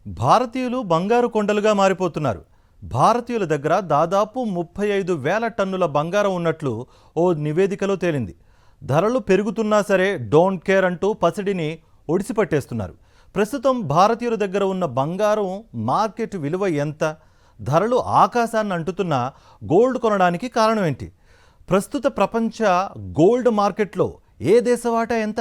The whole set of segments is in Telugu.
భారతీయులు బంగారు కొండలుగా మారిపోతున్నారు. భారతీయుల దగ్గర దాదాపు 35,000 టన్నుల బంగారం ఉన్నట్లు ఓ నివేదికలో తేలింది. ధరలు పెరుగుతున్నా సరే డోంట్ కేర్ అంటూ పసిడిని ఒడిసిపట్టేస్తున్నారు. ప్రస్తుతం భారతీయుల దగ్గర ఉన్న బంగారం మార్కెట్ విలువ ఎంత? ధరలు ఆకాశాన్ని అంటుతున్న గోల్డ్ కొనడానికి కారణం ఏంటి? ప్రస్తుత ప్రపంచ గోల్డ్ మార్కెట్లో ఏ దేశ వాటా ఎంత?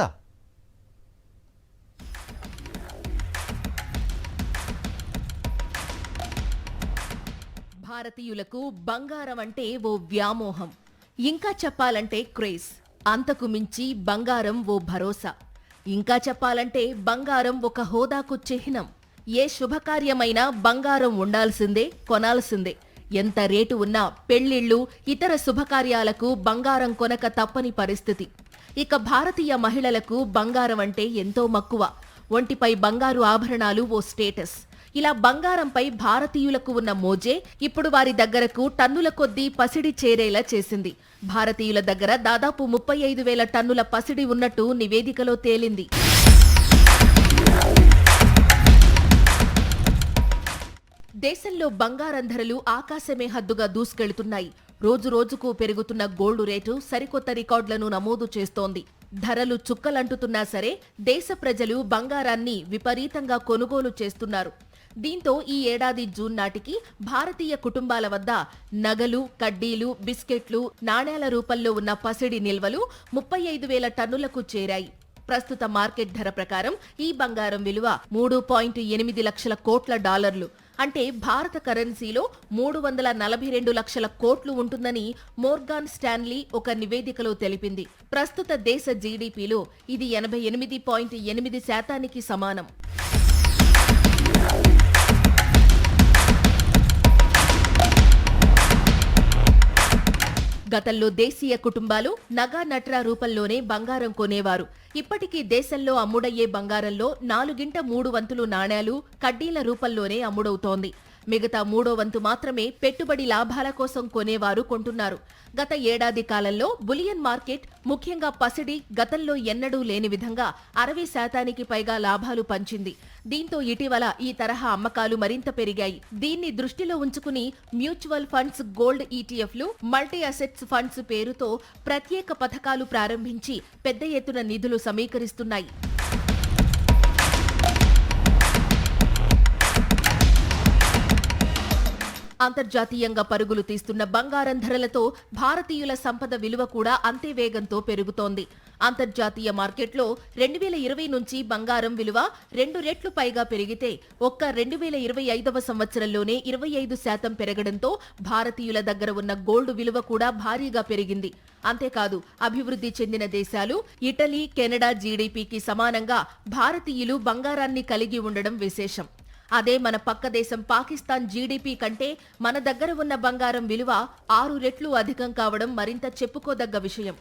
భారతీయులకు బంగారం అంటే ఓ వ్యామోహం, ఇంకా చెప్పాలంటే క్రేజ్. అంతకు మించి బంగారం ఓ భరోసా. ఇంకా చెప్పాలంటే బంగారం ఒక హోదాకు చిహ్నం. ఏ శుభకార్యమైనా బంగారం ఉండాల్సిందే, కొనాల్సిందే. ఎంత రేటు ఉన్నా పెళ్లిళ్లు, ఇతర శుభకార్యాలకు బంగారం కొనక తప్పని పరిస్థితి. ఇక భారతీయ మహిళలకు బంగారం అంటే ఎంతో మక్కువ. ఒంటిపై బంగారు ఆభరణాలు ఓ స్టేటస్. ఇలా బంగారంపై భారతీయులకు ఉన్న మోజే ఇప్పుడు వారి దగ్గరకు టన్నుల కొద్దీ పసిడి చేరేలా చేసింది. భారతీయుల దగ్గర దాదాపు 35,000 టన్నుల పసిడి ఉన్నట్టు నివేదికలో తేలింది. దేశంలో బంగారం ధరలు ఆకాశమే హద్దుగా దూసుకెళ్తున్నాయి. రోజు రోజుకు పెరుగుతున్న గోల్డ్ రేటు సరికొత్త రికార్డులను నమోదు చేస్తోంది. ధరలు చుక్కలంటుతున్నా సరే దేశ ప్రజలు బంగారాన్ని విపరీతంగా కొనుగోలు చేస్తున్నారు. దీంతో ఈ ఏడాది జూన్ నాటికి భారతీయ కుటుంబాల వద్ద నగలు, కడ్డీలు, బిస్కెట్లు, నాణేల రూపంలో ఉన్న పసిడి నిల్వలు 35,000 టన్నులకు చేరాయి. ప్రస్తుత మార్కెట్ ధర ప్రకారం ఈ బంగారం విలువ 3.8 లక్షల కోట్ల డాలర్లు, అంటే భారత కరెన్సీలో 342 లక్షల కోట్లు ఉంటుందని మోర్గాన్ స్టాన్లీ ఒక నివేదికలో తెలిపింది. ప్రస్తుత దేశ జీడీపీలో ఇది 88.8% సమానం. గతంలో దేశీయ కుటుంబాలు నగా నట్రా రూపంలోనే బంగారం కొనేవారు. ఇప్పటికీ దేశంలో అమ్ముడయ్యే బంగారంలో 4/3 వంతులు నాణేలు, కడ్డీల రూపంలోనే అమ్ముడవుతోంది. మిగతా 3వ వంతు మాత్రమే పెట్టుబడి లాభాల కోసం కొనేవారు కొంటున్నారు. గత ఏడాది కాలంలో బులియన్ మార్కెట్, ముఖ్యంగా పసిడి, గతంలో ఎన్నడూ లేని విధంగా 60% పైగా లాభాలు పంచింది. దీంతో ఇటీవల ఈ తరహా అమ్మకాలు మరింత పెరిగాయి. దీన్ని దృష్టిలో ఉంచుకుని మ్యూచువల్ ఫండ్స్ గోల్డ్ ఈటీఎఫ్లు, మల్టీ అసెట్స్ ఫండ్స్ పేరుతో ప్రత్యేక పథకాలు ప్రారంభించి పెద్ద ఎత్తున నిధులు సమీకరిస్తున్నాయి. అంతర్జాతీయంగా పరుగులు తీస్తున్న బంగారం ధరలతో భారతీయుల సంపద విలువ కూడా అంతే వేగంతో పెరుగుతోంది. అంతర్జాతీయ మార్కెట్లో 2020 నుంచి బంగారం విలువ 2 రెట్లు పైగా పెరిగితే ఒక్క 2025వ సంవత్సరంలోనే 25% పెరగడంతో భారతీయుల దగ్గర ఉన్న గోల్డ్ విలువ కూడా భారీగా పెరిగింది. అంతేకాదు, అభివృద్ధి చెందిన దేశాలు ఇటలీ, కెనడా జీడీపీకి సమానంగా భారతీయులు బంగారాన్ని కలిగి ఉండడం విశేషం. అదే మన పక్క దేశం పాకిస్తాన్ జీడీపీ కంటే మన దగ్గర ఉన్న బంగారం విలువ 6 రెట్లు అధికం కావడం మరింత చెప్పుకోదగ్గ విషయం.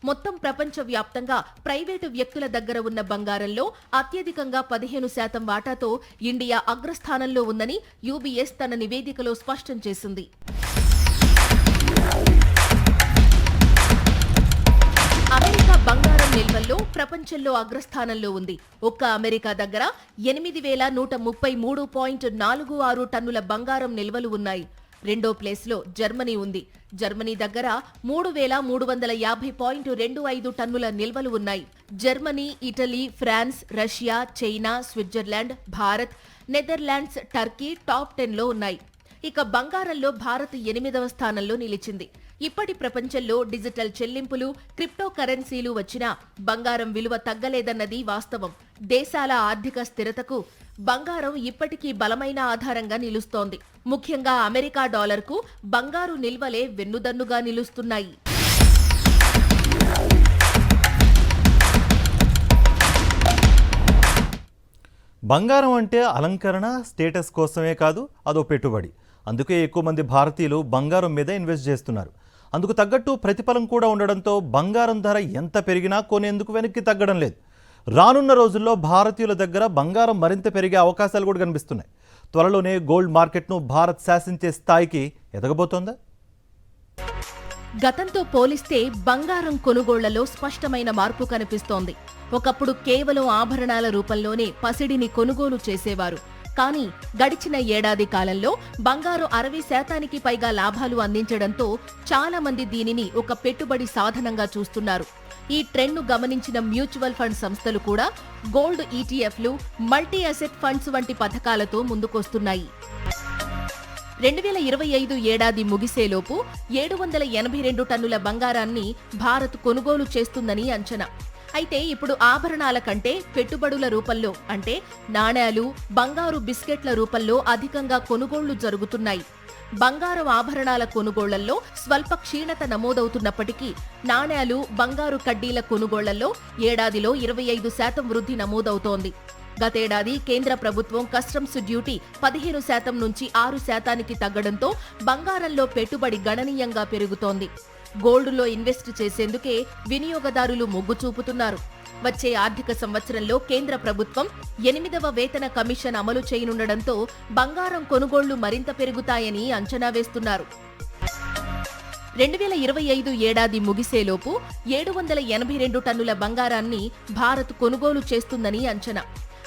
మొత్తం ప్రపంచవ్యాప్తంగా ప్రైవేటు వ్యక్తుల దగ్గర ఉన్న బంగారంలో అత్యధికంగా 15% వాటాతో ఇండియా అగ్రస్థానంలో ఉందని యూబీఎస్ తన నివేదికలో స్పష్టం చేసింది. అమెరికా బంగారం నిల్వల్లో ప్రపంచంలో అగ్రస్థానంలో ఉంది. ఒక్క అమెరికా దగ్గర 8,133.46 టన్నుల బంగారం నిల్వలు ఉన్నాయి. రెండో ప్లేస్లో జర్మనీ ఉంది. జర్మనీ దగ్గర 3,350.25 టన్నుల నిల్వలు ఉన్నాయి. Germany, Italy, France, Russia, China, Switzerland, Bharat, Netherlands, Turkey top 10లో ఉన్నాయి. ఇక బంగారంలో భారత్ 8వ స్థానంలో నిలిచింది. ఇప్పటి ప్రపంచంలో డిజిటల్ చెల్లింపులు, క్రిప్టో కరెన్సీలు వచ్చినా బంగారం విలువ తగ్గలేదన్నది వాస్తవం. దేశాల ఆర్థిక స్థిరతకు బంగారం ఇప్పటికీ బలమైన ఆధారంగా నిలుస్తోంది. ముఖ్యంగా అమెరికా డాలర్కు బంగారు నిల్వలే వెన్నుదన్నుగా నిలుస్తున్నాయి. బంగారం అంటే అలంకరణ, స్టేటస్ కోసమే కాదు, అదో పెట్టుబడి. అందుకే ఎక్కువ మంది భారతీయులు బంగారం మీద ఇన్వెస్ట్ చేస్తున్నారు. అందుకు తగ్గట్టు ప్రతిఫలం కూడా ఉండడంతో బంగారం ధర ఎంత పెరిగినా కొనేందుకు వెనక్కి తగ్గడం లేదు. రానున్న రోజుల్లో భారతీయుల దగ్గర బంగారం మరింత పెరిగే అవకాశాలు కూడా కనిపిస్తున్నాయి. త్వరలోనే గోల్డ్ మార్కెట్ను భారత్ శాసించే స్థాయికి ఎదగబోతోందా? గతంతో పోలిస్తే బంగారం కొనుగోళ్లలో స్పష్టమైన మార్పు కనిపిస్తోంది. ఒకప్పుడు కేవలం ఆభరణాల రూపంలోనే పసిడిని కొనుగోలు చేసేవారు. కానీ గడిచిన ఏడాది కాలంలో బంగారు 60% పైగా లాభాలు అందించడంతో చాలా మంది దీనిని ఒక పెట్టుబడి సాధనంగా చూస్తున్నారు. ఈ ట్రెండ్ను గమనించిన మ్యూచువల్ ఫండ్ సంస్థలు కూడా గోల్డ్ ఈటీఎఫ్లు, మల్టీ అసెట్ ఫండ్స్ వంటి పథకాలతో ముందుకొస్తున్నాయి. 2025 ఏడాది ముగిసేలోపు 782 టన్నుల బంగారాన్ని భారత్ కొనుగోలు చేస్తుందని అంచనా. అయితే ఇప్పుడు ఆభరణాల కంటే పెట్టుబడుల రూపంలో అంటే నాణేలు, బంగారు బిస్కెట్ల రూపంలో అధికంగా కొనుగోళ్లు జరుగుతున్నాయి. బంగారు ఆభరణాల కొనుగోళ్లలో స్వల్ప క్షీణత నమోదవుతున్నప్పటికీ నాణేలు, బంగారు కడ్డీల కొనుగోళ్లలో ఏడాదిలో 25% వృద్ధి నమోదవుతోంది. గతేడాది కేంద్ర ప్రభుత్వం కస్టమ్స్ డ్యూటీ 15% నుంచి 6%కి తగ్గడంతో బంగారంలో పెట్టుబడి గణనీయంగా పెరుగుతోంది. గోల్డ్లో ఇన్వెస్ట్ చేసేందుకే వినియోగదారులు మొగ్గు చూపుతున్నారు. వచ్చే ఆర్థిక సంవత్సరంలో కేంద్ర ప్రభుత్వం 8వ వేతన కమిషన్ అమలు చేయనుండడంతో బంగారం కొనుగోళ్లు మరింత పెరుగుతాయని అంచనా వేస్తున్నారు. 2025 ఏడాది ముగిసేలోపు 782 టన్నుల బంగారాన్ని భారత్ కొనుగోలు చేస్తుందని అంచనా.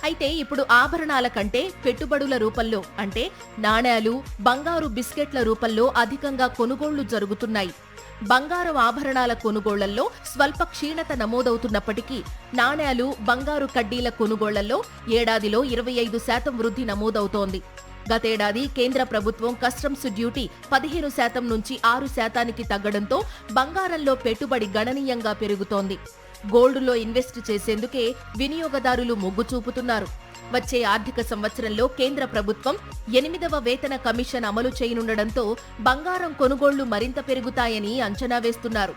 అయితే ఇప్పుడు ఆభరణాల కంటే పెట్టుబడుల రూపంలో అంటే నాణేలు, బంగారు బిస్కెట్ల రూపంలో అధికంగా కొనుగోళ్లు జరుగుతున్నాయి. బంగారు ఆభరణాల కొనుగోళ్లలో స్వల్ప క్షీణత నమోదవుతున్నప్పటికీ నాణేలు, బంగారు కడ్డీల కొనుగోళ్లలో ఏడాదిలో 25% వృద్ధి నమోదవుతోంది. గతేడాది కేంద్ర ప్రభుత్వం కస్టమ్స్ డ్యూటీ 15% నుంచి 6%కి తగ్గడంతో బంగారంలో పెట్టుబడి గణనీయంగా పెరుగుతోంది. గోల్డ్లో ఇన్వెస్ట్ చేసేందుకే వినియోగదారులు మొగ్గు చూపుతున్నారు. వచ్చే ఆర్థిక సంవత్సరంలో కేంద్ర ప్రభుత్వం 8వ వేతన కమిషన్ అమలు చేయనుండడంతో బంగారం కొనుగోళ్లు మరింత పెరుగుతాయని అంచనా వేస్తున్నారు.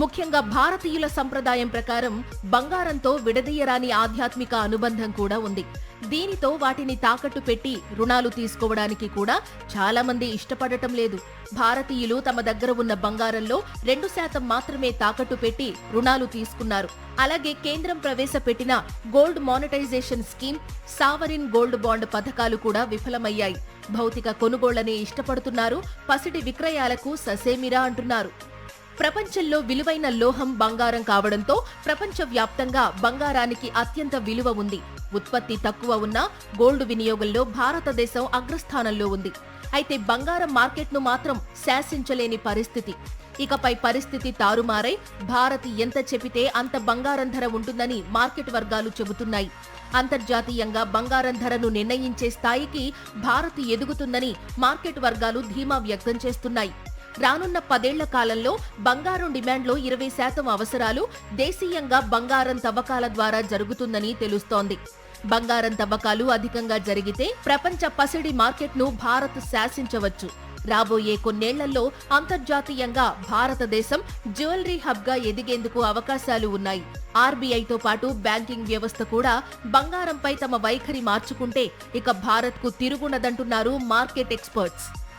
ముఖ్యంగా భారతీయుల సంప్రదాయం ప్రకారం బంగారంతో విడదీయరాని ఆధ్యాత్మిక అనుబంధం కూడా ఉంది. దీనితో వాటిని తాకట్టు పెట్టి రుణాలు తీసుకోవడానికి కూడా చాలా మంది ఇష్టపడటం లేదు. భారతీయులు తమ దగ్గర ఉన్న బంగారంలో 2% మాత్రమే తాకట్టు పెట్టి రుణాలు తీసుకున్నారు. అలాగే కేంద్రం ప్రవేశపెట్టిన gold monetisation scheme, sovereign gold bond పథకాలు కూడా విఫలమయ్యాయి. భౌతిక కొనుగోళ్లనే ఇష్టపడుతున్నారు. పసిడి విక్రయాలకు ససేమిరా అంటున్నారు. ప్రపంచంలో విలువైన లోహం బంగారం కావడంతో ప్రపంచవ్యాప్తంగా బంగారానికి అత్యంత విలువ ఉంది. ఉత్పత్తి తక్కువ ఉన్న గోల్డ్ వినియోగంలో భారతదేశం అగ్రస్థానంలో ఉంది. అయితే బంగారం మార్కెట్ను మాత్రం శాసించలేని పరిస్థితి. ఇకపై పరిస్థితి తారుమారై భారత్ ఎంత చెబితే అంత బంగారం ధర ఉంటుందని మార్కెట్ వర్గాలు చెబుతున్నాయి. అంతర్జాతీయంగా బంగారం ధరను నిర్ణయించే స్థాయికి భారత్ ఎదుగుతుందని మార్కెట్ వర్గాలు ధీమా వ్యక్తం చేస్తున్నాయి. రానున్న 10 ఏళ్ల కాలంలో బంగారం డిమాండ్లో 20% అవసరాలు దేశీయంగా బంగారం తవ్వకాల ద్వారా జరుగుతుందని తెలుస్తోంది. బంగారం తవ్వకాలు అధికంగా జరిగితే ప్రపంచ పసిడి మార్కెట్ను భారత్ శాసించవచ్చు. రాబోయే కొన్నేళ్లలో అంతర్జాతీయంగా భారతదేశం జ్యువెలరీ హబ్గా ఎదిగేందుకు అవకాశాలు ఉన్నాయి. ఆర్బీఐతో పాటు బ్యాంకింగ్ వ్యవస్థ కూడా బంగారంపై తమ వైఖరి మార్చుకుంటే ఇక భారత్కు తిరుగుండదంటున్నారు మార్కెట్ ఎక్స్పర్ట్స్.